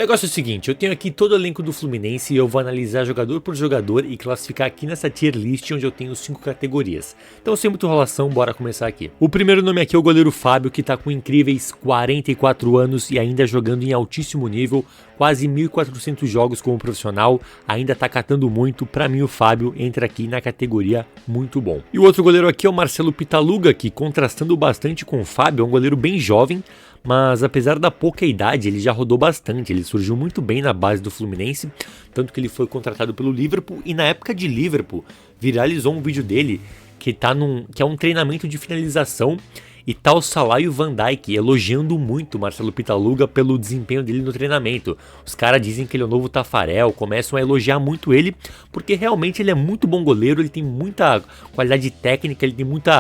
negócio é o seguinte, eu tenho aqui todo o elenco do Fluminense e eu vou analisar jogador por jogador e classificar aqui nessa tier list onde eu tenho 5 categorias. Então sem muita enrolação, bora começar aqui. O primeiro nome aqui é o goleiro Fábio, que tá com incríveis 44 anos e ainda jogando em altíssimo nível, quase 1.400 jogos como profissional, ainda tá catando muito. Pra mim o Fábio entra aqui na categoria muito bom. E o outro goleiro aqui é o Marcelo Pitaluga, que contrastando bastante com o Fábio, é um goleiro bem jovem, mas apesar da pouca idade, ele já rodou bastante, ele surgiu muito bem na base do Fluminense, tanto que ele foi contratado pelo Liverpool, e na época de Liverpool, viralizou um vídeo dele que é um treinamento de finalização, e tá o Salah e o Van Dijk elogiando muito o Marcelo Pitaluga pelo desempenho dele no treinamento. Os caras dizem que ele é o novo Tafarel, começam a elogiar muito ele, porque realmente ele é muito bom goleiro, ele tem muita qualidade técnica, ele tem muito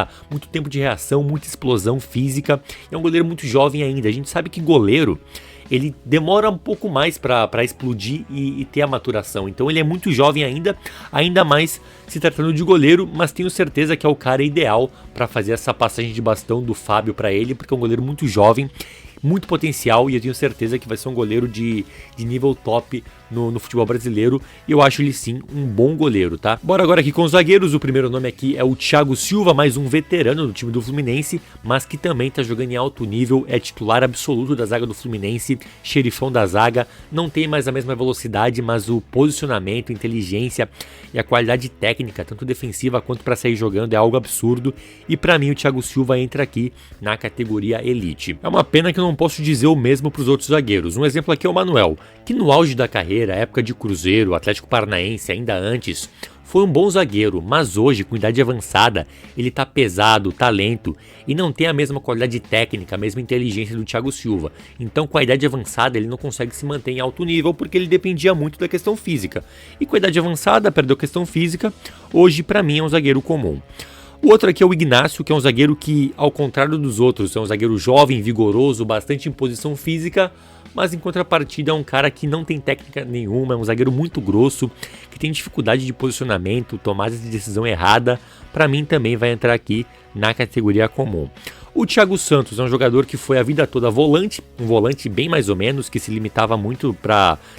tempo de reação, muita explosão física, é um goleiro muito jovem ainda. A gente sabe que goleiro, ele demora um pouco mais para explodir e ter a maturação. Então ele é muito jovem ainda mais se tratando de goleiro, mas tenho certeza que é o cara ideal para fazer essa passagem de bastão do Fábio para ele, porque é um goleiro muito jovem, muito potencial, e eu tenho certeza que vai ser um goleiro de nível top no futebol brasileiro, e eu acho ele sim um bom goleiro, tá? Bora agora aqui com os zagueiros. O primeiro nome aqui é o Thiago Silva, mais um veterano do time do Fluminense, mas que também tá jogando em alto nível, é titular absoluto da zaga do Fluminense, xerifão da zaga, não tem mais a mesma velocidade, mas o posicionamento, inteligência e a qualidade técnica, tanto defensiva quanto para sair jogando, é algo absurdo, e para mim o Thiago Silva entra aqui na categoria Elite. É uma pena que eu não posso dizer o mesmo para os outros zagueiros. Um exemplo aqui é o Manuel, que no auge da carreira, época de Cruzeiro, Atlético Paranaense, ainda antes, foi um bom zagueiro, mas hoje, com idade avançada, ele tá pesado, tá lento e não tem a mesma qualidade técnica, a mesma inteligência do Thiago Silva. Então, com a idade avançada, ele não consegue se manter em alto nível porque ele dependia muito da questão física. E com a idade avançada, perdeu a questão física, hoje, para mim, é um zagueiro comum. O outro aqui é o Ignacio, que é um zagueiro que, ao contrário dos outros, é um zagueiro jovem, vigoroso, bastante em posição física, mas em contrapartida é um cara que não tem técnica nenhuma, é um zagueiro muito grosso, que tem dificuldade de posicionamento, tomada de decisão errada. Para mim também vai entrar aqui na categoria comum. O Thiago Santos é um jogador que foi a vida toda volante, um volante bem mais ou menos, que se limitava muito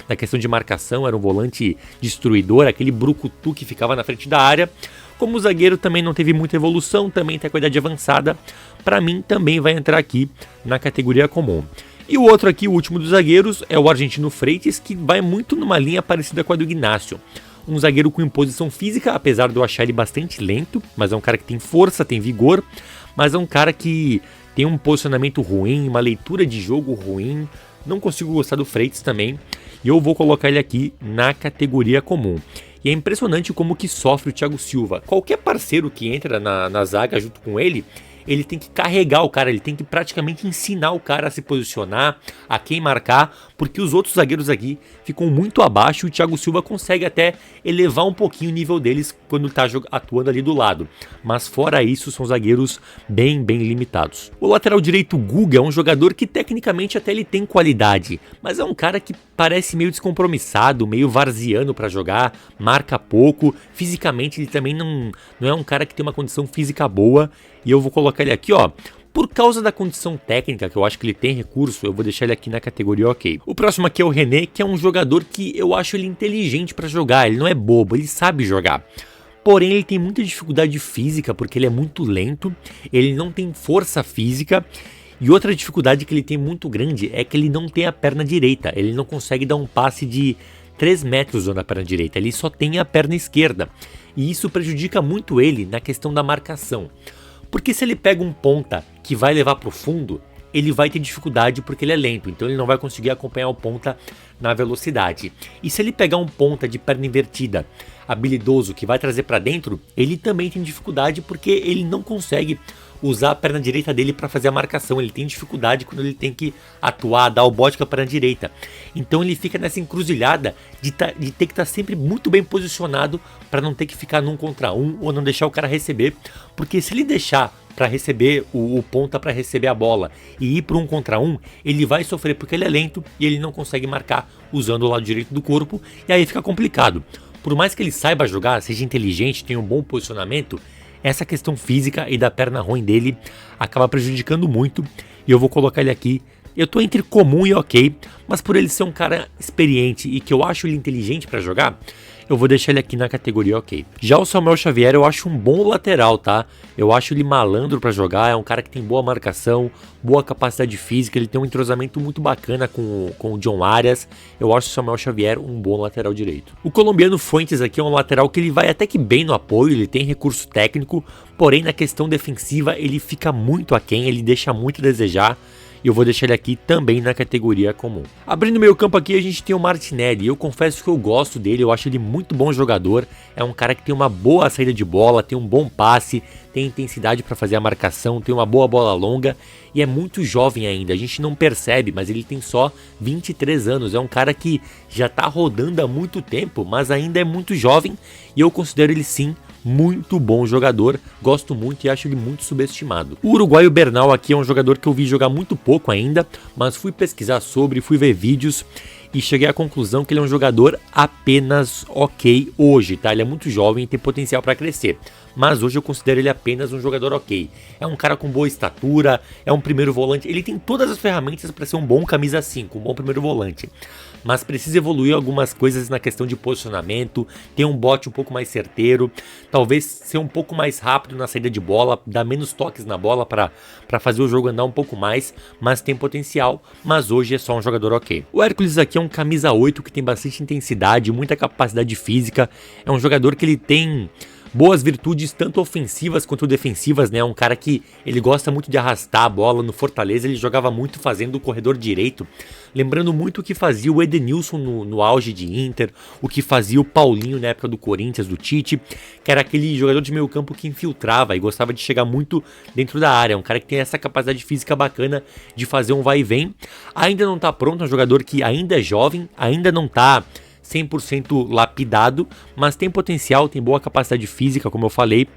na questão de marcação, era um volante destruidor, aquele brucutu que ficava na frente da área. Como o zagueiro também não teve muita evolução, também tem a qualidade avançada, para mim também vai entrar aqui na categoria comum. E o outro aqui, o último dos zagueiros, é o argentino Freitas, que vai muito numa linha parecida com a do Ignacio. Um zagueiro com imposição física, apesar de eu achar ele bastante lento, mas é um cara que tem força, tem vigor, mas é um cara que tem um posicionamento ruim, uma leitura de jogo ruim. Não consigo gostar do Freitas também, e eu vou colocar ele aqui na categoria comum. E é impressionante como que sofre o Thiago Silva. Qualquer parceiro que entra na zaga junto com ele tem que carregar o cara, ele tem que praticamente ensinar o cara a se posicionar, a quem marcar, porque os outros zagueiros aqui ficam muito abaixo e o Thiago Silva consegue até elevar um pouquinho o nível deles quando está atuando ali do lado. Mas fora isso, são zagueiros bem limitados. O lateral direito Guga é um jogador que tecnicamente até ele tem qualidade, mas é um cara que parece meio descompromissado, meio varziano para jogar, marca pouco, fisicamente ele também não é um cara que tem uma condição física boa, e eu vou colocar ele aqui, ó. Por causa da condição técnica, que eu acho que ele tem recurso, eu vou deixar ele aqui na categoria ok. O próximo aqui é o René, que é um jogador que eu acho ele inteligente para jogar, ele não é bobo, ele sabe jogar. Porém, ele tem muita dificuldade física, porque ele é muito lento, ele não tem força física. E outra dificuldade que ele tem muito grande é que ele não tem a perna direita, ele não consegue dar um passe de 3 metros na perna direita, ele só tem a perna esquerda. E isso prejudica muito ele na questão da marcação. Porque se ele pega um ponta que vai levar para o fundo, ele vai ter dificuldade porque ele é lento, então ele não vai conseguir acompanhar o ponta na velocidade. E se ele pegar um ponta de perna invertida, habilidoso, que vai trazer para dentro, ele também tem dificuldade porque ele não consegue usar a perna direita dele para fazer a marcação, ele tem dificuldade quando ele tem que atuar, dar o bote com a perna direita. Então ele fica nessa encruzilhada de ter que estar sempre muito bem posicionado para não ter que ficar num contra um ou não deixar o cara receber, porque se ele deixar para receber o ponta, para receber a bola e ir para um contra um, ele vai sofrer porque ele é lento e ele não consegue marcar usando o lado direito do corpo, e aí fica complicado. Por mais que ele saiba jogar, seja inteligente, tenha um bom posicionamento, essa questão física e da perna ruim dele acaba prejudicando muito, e eu vou colocar ele aqui Eu tô entre comum e ok, mas por ele ser um cara experiente e que eu acho ele inteligente pra jogar, eu vou deixar ele aqui na categoria ok. Já o Samuel Xavier eu acho um bom lateral, tá? Eu acho ele malandro pra jogar, é um cara que tem boa marcação, boa capacidade física, ele tem um entrosamento muito bacana com o John Arias. Eu acho o Samuel Xavier um bom lateral direito. O colombiano Fuentes aqui é um lateral que ele vai até que bem no apoio, ele tem recurso técnico, porém na questão defensiva ele fica muito aquém, ele deixa muito a desejar. E eu vou deixar ele aqui também na categoria comum. Abrindo meio campo aqui a gente tem o Martinelli. Eu confesso que eu gosto dele, eu acho ele muito bom jogador. É um cara que tem uma boa saída de bola, tem um bom passe, tem intensidade para fazer a marcação, tem uma boa bola longa e é muito jovem ainda. A gente não percebe, mas ele tem só 23 anos. É um cara que já tá rodando há muito tempo, mas ainda é muito jovem e eu considero ele sim muito bom jogador, gosto muito e acho ele muito subestimado. O uruguaio Bernal aqui é um jogador que eu vi jogar muito pouco ainda, mas fui pesquisar sobre, fui ver vídeos e cheguei à conclusão que ele é um jogador apenas ok hoje, tá? Ele é muito jovem e tem potencial para crescer, mas hoje eu considero ele apenas um jogador ok. É um cara com boa estatura, é um primeiro volante, ele tem todas as ferramentas para ser um bom camisa 5, um bom primeiro volante, mas precisa evoluir algumas coisas na questão de posicionamento, ter um bote um pouco mais certeiro, talvez ser um pouco mais rápido na saída de bola, dar menos toques na bola para fazer o jogo andar um pouco mais, mas tem potencial, mas hoje é só um jogador ok. O Hércules aqui é um camisa 8 que tem bastante intensidade, muita capacidade física, é um jogador que ele tem boas virtudes tanto ofensivas quanto defensivas, né? É um cara que ele gosta muito de arrastar a bola. No Fortaleza ele jogava muito fazendo o corredor direito, lembrando muito o que fazia o Edenilson no auge de Inter, o que fazia o Paulinho na época do Corinthians, do Tite, que era aquele jogador de meio campo que infiltrava e gostava de chegar muito dentro da área. É um cara que tem essa capacidade física bacana de fazer um vai e vem. Ainda não tá pronto, é um jogador que ainda é jovem, ainda não tá 100% lapidado, mas tem potencial, tem boa capacidade física, como eu falei,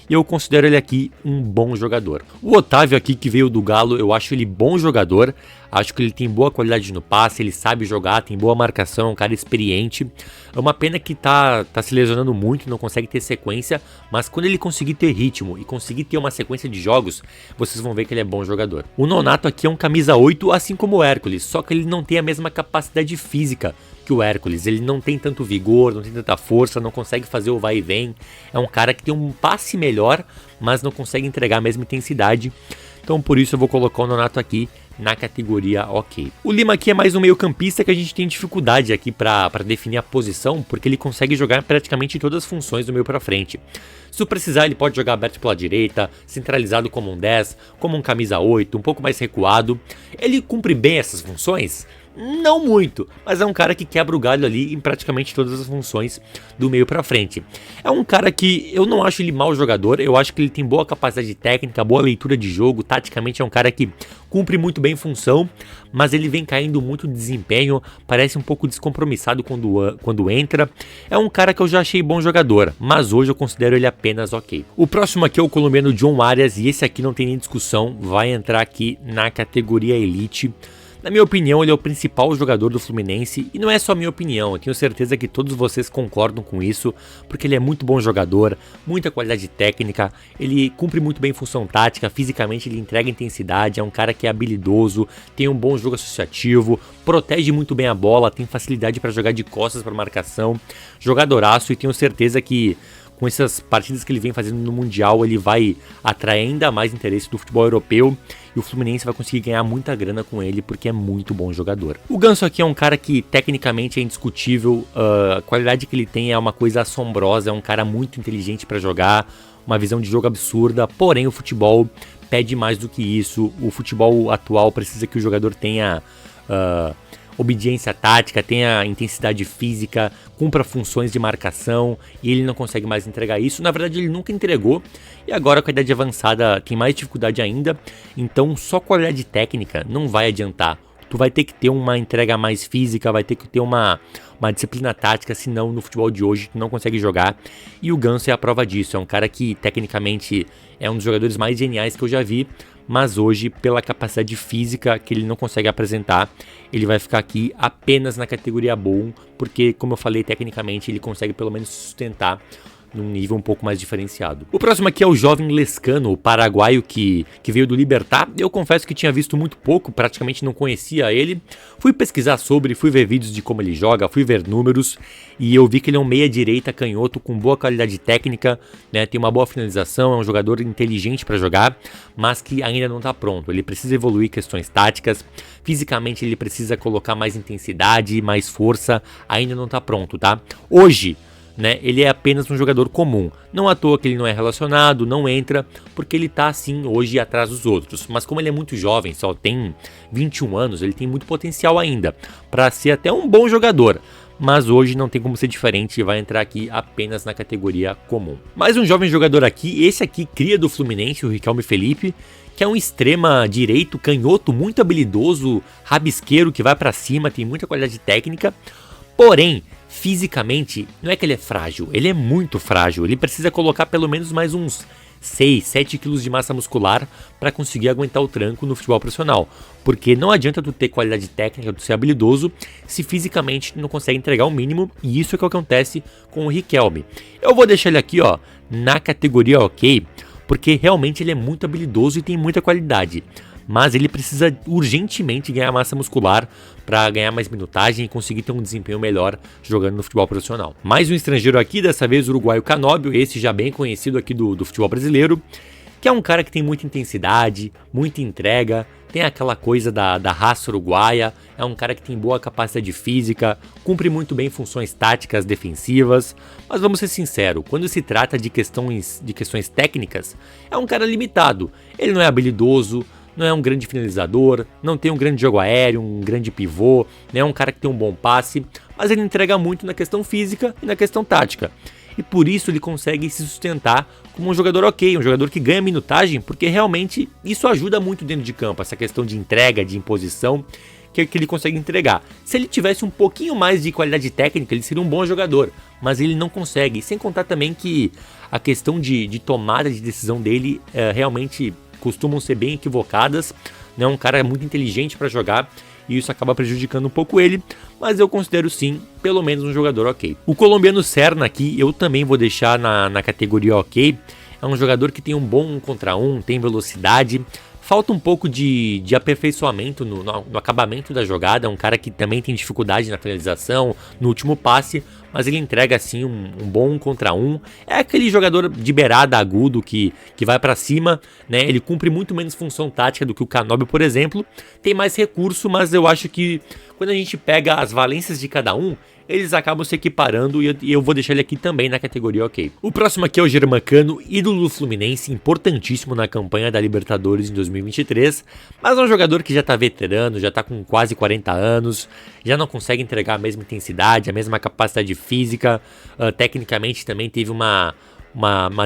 e eu considero ele aqui um bom jogador. O Otávio aqui, que veio do Galo, eu acho ele bom jogador, acho que ele tem boa qualidade no passe, ele sabe jogar, tem boa marcação, é um cara experiente. É uma pena que tá se lesionando muito, não consegue ter sequência, mas quando ele conseguir ter ritmo e conseguir ter uma sequência de jogos, vocês vão ver que ele é bom jogador. O Nonato aqui é um camisa 8, assim como o Hércules, só que ele não tem a mesma capacidade física que o Hércules, ele não tem tanto vigor, não tem tanta força, não consegue fazer o vai e vem, é um cara que tem um passe melhor, mas não consegue entregar a mesma intensidade, então por isso eu vou colocar o Nonato aqui na categoria ok. O Lima aqui é mais um meio campista que a gente tem dificuldade aqui para definir a posição, porque ele consegue jogar praticamente todas as funções do meio para frente. Se precisar ele pode jogar aberto pela direita, centralizado como um 10, como um camisa 8, um pouco mais recuado. Ele cumpre bem essas funções? Não muito, mas é um cara que quebra o galho ali em praticamente todas as funções do meio pra frente. É um cara que eu não acho ele mau jogador, eu acho que ele tem boa capacidade técnica, boa leitura de jogo, taticamente é um cara que cumpre muito bem função, mas ele vem caindo muito de desempenho, parece um pouco descompromissado quando entra. É um cara que eu já achei bom jogador, mas hoje eu considero ele apenas ok. O próximo aqui é o colombiano John Arias, e esse aqui não tem nem discussão, vai entrar aqui na categoria Elite. Na minha opinião, ele é o principal jogador do Fluminense, e não é só minha opinião, eu tenho certeza que todos vocês concordam com isso, porque ele é muito bom jogador, muita qualidade técnica, ele cumpre muito bem função tática, fisicamente ele entrega intensidade, é um cara que é habilidoso, tem um bom jogo associativo, protege muito bem a bola, tem facilidade para jogar de costas para marcação, jogadoraço, e tenho certeza que com essas partidas que ele vem fazendo no Mundial, ele vai atrair ainda mais interesse do futebol europeu e o Fluminense vai conseguir ganhar muita grana com ele porque é muito bom jogador. O Ganso aqui é um cara que tecnicamente é indiscutível, a qualidade que ele tem é uma coisa assombrosa, é um cara muito inteligente para jogar, uma visão de jogo absurda, porém o futebol pede mais do que isso, o futebol atual precisa que o jogador tenha obediência tática, tenha intensidade física, cumpra funções de marcação, e ele não consegue mais entregar isso. Na verdade ele nunca entregou, e agora com a idade avançada tem mais dificuldade ainda, então só qualidade técnica não vai adiantar. Tu vai ter que ter uma entrega mais física, vai ter que ter uma disciplina tática, senão no futebol de hoje tu não consegue jogar. E o Ganso é a prova disso, é um cara que tecnicamente é um dos jogadores mais geniais que eu já vi, mas hoje, pela capacidade física que ele não consegue apresentar, ele vai ficar aqui apenas na categoria bom, porque, como eu falei, tecnicamente ele consegue pelo menos sustentar num nível um pouco mais diferenciado. O próximo aqui é o jovem Lescano, o paraguaio que veio do Libertad. Eu confesso que tinha visto muito pouco, praticamente não conhecia ele. Fui pesquisar sobre, fui ver vídeos de como ele joga, fui ver números e eu vi que ele é um meia-direita canhoto com boa qualidade técnica, né? Tem uma boa finalização, é um jogador inteligente para jogar, mas que ainda não está pronto. Ele precisa evoluir questões táticas, fisicamente ele precisa colocar mais intensidade, mais força, ainda não está pronto, tá? Hoje, né, ele é apenas um jogador comum, não à toa que ele não é relacionado, não entra, porque ele tá assim hoje atrás dos outros, mas como ele é muito jovem, só tem 21 anos, ele tem muito potencial ainda, para ser até um bom jogador, mas hoje não tem como ser diferente e vai entrar aqui apenas na categoria comum. Mais um jovem jogador aqui, esse aqui cria do Fluminense, o Riquelme Felipe, que é um extrema direito, canhoto, muito habilidoso, rabisqueiro, que vai para cima, tem muita qualidade técnica, porém, fisicamente, não é que ele é frágil, ele é muito frágil, ele precisa colocar pelo menos mais uns 6, 7 quilos de massa muscular para conseguir aguentar o tranco no futebol profissional, porque não adianta tu ter qualidade técnica, tu ser habilidoso, se fisicamente tu não consegue entregar o mínimo, e isso é o que acontece com o Riquelme. Eu vou deixar ele aqui, ó, na categoria ok, porque realmente ele é muito habilidoso e tem muita qualidade, mas ele precisa urgentemente ganhar massa muscular para ganhar mais minutagem e conseguir ter um desempenho melhor jogando no futebol profissional. Mais um estrangeiro aqui, dessa vez o uruguaio Canóbio, esse já bem conhecido aqui do futebol brasileiro, que é um cara que tem muita intensidade, muita entrega, tem aquela coisa da raça uruguaia, é um cara que tem boa capacidade física, cumpre muito bem funções táticas defensivas, mas vamos ser sinceros, quando se trata de questões técnicas, é um cara limitado, ele não é habilidoso, não é um grande finalizador, não tem um grande jogo aéreo, um grande pivô, não é um cara que tem um bom passe, mas ele entrega muito na questão física e na questão tática. E por isso ele consegue se sustentar como um jogador ok, um jogador que ganha minutagem, porque realmente isso ajuda muito dentro de campo, essa questão de entrega, de imposição, que ele consegue entregar. Se ele tivesse um pouquinho mais de qualidade técnica, ele seria um bom jogador, mas ele não consegue. Sem contar também que a questão de tomada de decisão dele realmente costumam ser bem equivocadas, né? Um cara muito inteligente para jogar e isso acaba prejudicando um pouco ele, mas eu considero sim, pelo menos um jogador ok. O colombiano Serna aqui eu também vou deixar na categoria ok, é um jogador que tem um bom 1 contra 1, tem velocidade, falta um pouco de aperfeiçoamento no acabamento da jogada, é um cara que também tem dificuldade na finalização, no último passe, mas ele entrega assim um bom 1 contra 1, é aquele jogador de beirada agudo que vai para cima, né? Ele cumpre muito menos função tática do que o Canóbio, por exemplo, tem mais recurso, mas eu acho que quando a gente pega as valências de cada um, eles acabam se equiparando e eu vou deixar ele aqui também na categoria ok. O próximo aqui é o Germancano, ídolo do Fluminense, importantíssimo na campanha da Libertadores em 2023, mas é um jogador que já tá veterano, já tá com quase 40 anos, já não consegue entregar a mesma intensidade, a mesma capacidade física, tecnicamente também teve uma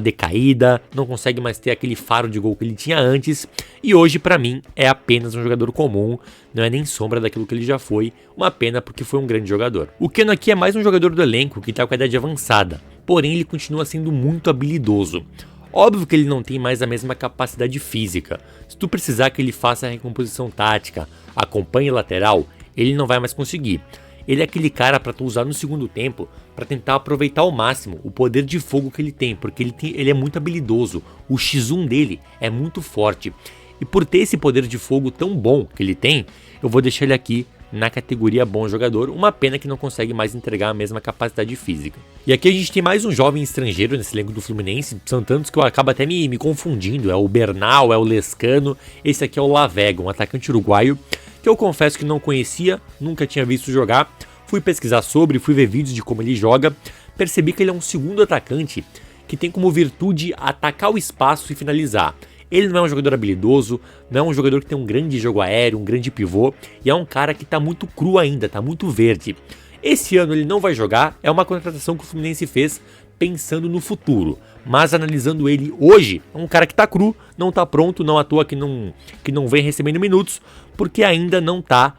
decaída, não consegue mais ter aquele faro de gol que ele tinha antes, e hoje pra mim é apenas um jogador comum, não é nem sombra daquilo que ele já foi, uma pena porque foi um grande jogador. O Keno aqui é mais um jogador do elenco que tá com a idade avançada, porém ele continua sendo muito habilidoso. Óbvio que ele não tem mais a mesma capacidade física, se tu precisar que ele faça a recomposição tática, acompanhe lateral, ele não vai mais conseguir. Ele é aquele cara para tu usar no segundo tempo para tentar aproveitar ao máximo o poder de fogo que ele tem, porque ele é muito habilidoso, o X1 dele é muito forte. E por ter esse poder de fogo tão bom que ele tem, eu vou deixar ele aqui na categoria bom jogador, uma pena que não consegue mais entregar a mesma capacidade física. E aqui a gente tem mais um jovem estrangeiro nesse elenco do Fluminense, são tantos que eu acabo até me confundindo, é o Bernal, é o Lescano, esse aqui é o Lavega, um atacante uruguaio, que eu confesso que não conhecia, nunca tinha visto jogar, fui pesquisar sobre, fui ver vídeos de como ele joga, percebi que ele é um segundo atacante que tem como virtude atacar o espaço e finalizar. Ele não é um jogador habilidoso, não é um jogador que tem um grande jogo aéreo, um grande pivô, e é um cara que tá muito cru ainda, tá muito verde. Esse ano ele não vai jogar, é uma contratação que o Fluminense fez pensando no futuro, mas analisando ele hoje, é um cara que tá cru, não tá pronto, não à toa que não vem recebendo minutos, porque ainda não tá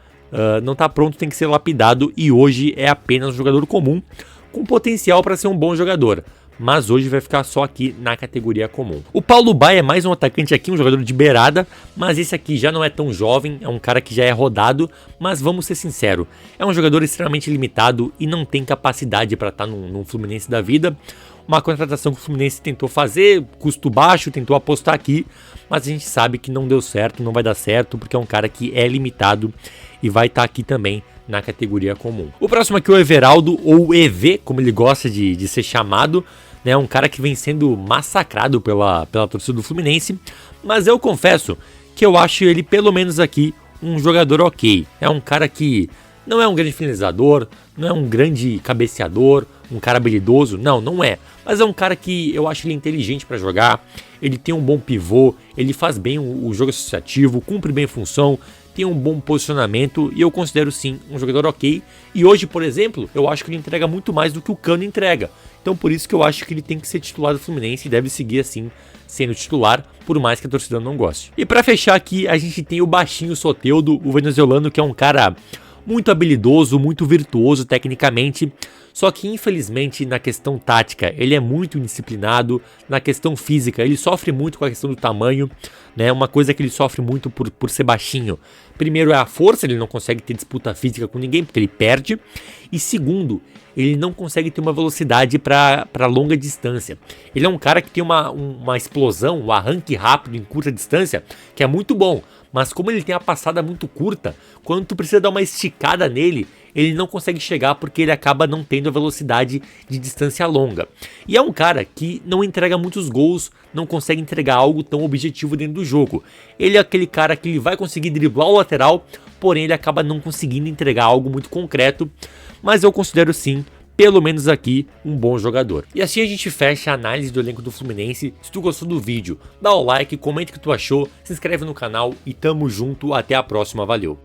pronto, tem que ser lapidado e hoje é apenas um jogador comum, com potencial para ser um bom jogador, mas hoje vai ficar só aqui na categoria comum. O Paulo Baia é mais um atacante aqui, um jogador de beirada, mas esse aqui já não é tão jovem, é um cara que já é rodado, mas vamos ser sinceros, é um jogador extremamente limitado e não tem capacidade para estar num Fluminense da vida, uma contratação que o Fluminense tentou fazer, custo baixo, tentou apostar aqui, mas a gente sabe que não deu certo, não vai dar certo, porque é um cara que é limitado e vai estar aqui também na categoria comum. O próximo aqui é o Everaldo, ou EV, como ele gosta de ser chamado, né? Um cara que vem sendo massacrado pela torcida do Fluminense, mas eu confesso que eu acho ele, pelo menos aqui, um jogador ok. É um cara que não é um grande finalizador, não é um grande cabeceador, um cara habilidoso, não é. Mas é um cara que eu acho ele inteligente para jogar, ele tem um bom pivô, ele faz bem o jogo associativo, cumpre bem a função, tem um bom posicionamento e eu considero sim um jogador ok. E hoje, por exemplo, eu acho que ele entrega muito mais do que o Cano entrega. Então por isso que eu acho que ele tem que ser titular do Fluminense e deve seguir assim, sendo titular, por mais que a torcida não goste. E para fechar aqui, a gente tem o baixinho Soteldo, o venezuelano, que é um cara muito habilidoso, muito virtuoso tecnicamente, só que infelizmente na questão tática ele é muito indisciplinado, na questão física ele sofre muito com a questão do tamanho, né? Uma coisa que ele sofre muito por ser baixinho, primeiro é a força, ele não consegue ter disputa física com ninguém porque ele perde, e segundo, ele não consegue ter uma velocidade para longa distância. Ele é um cara que tem uma explosão, um arranque rápido em curta distância, que é muito bom, mas como ele tem a passada muito curta, quando tu precisa dar uma esticada nele, ele não consegue chegar porque ele acaba não tendo a velocidade de distância longa. E é um cara que não entrega muitos gols, não consegue entregar algo tão objetivo dentro do jogo. Ele é aquele cara que ele vai conseguir driblar o lateral, porém ele acaba não conseguindo entregar algo muito concreto, mas eu considero sim, pelo menos aqui, um bom jogador. E assim a gente fecha a análise do elenco do Fluminense. Se tu gostou do vídeo, dá o like, comenta o que tu achou, se inscreve no canal e tamo junto, até a próxima, valeu!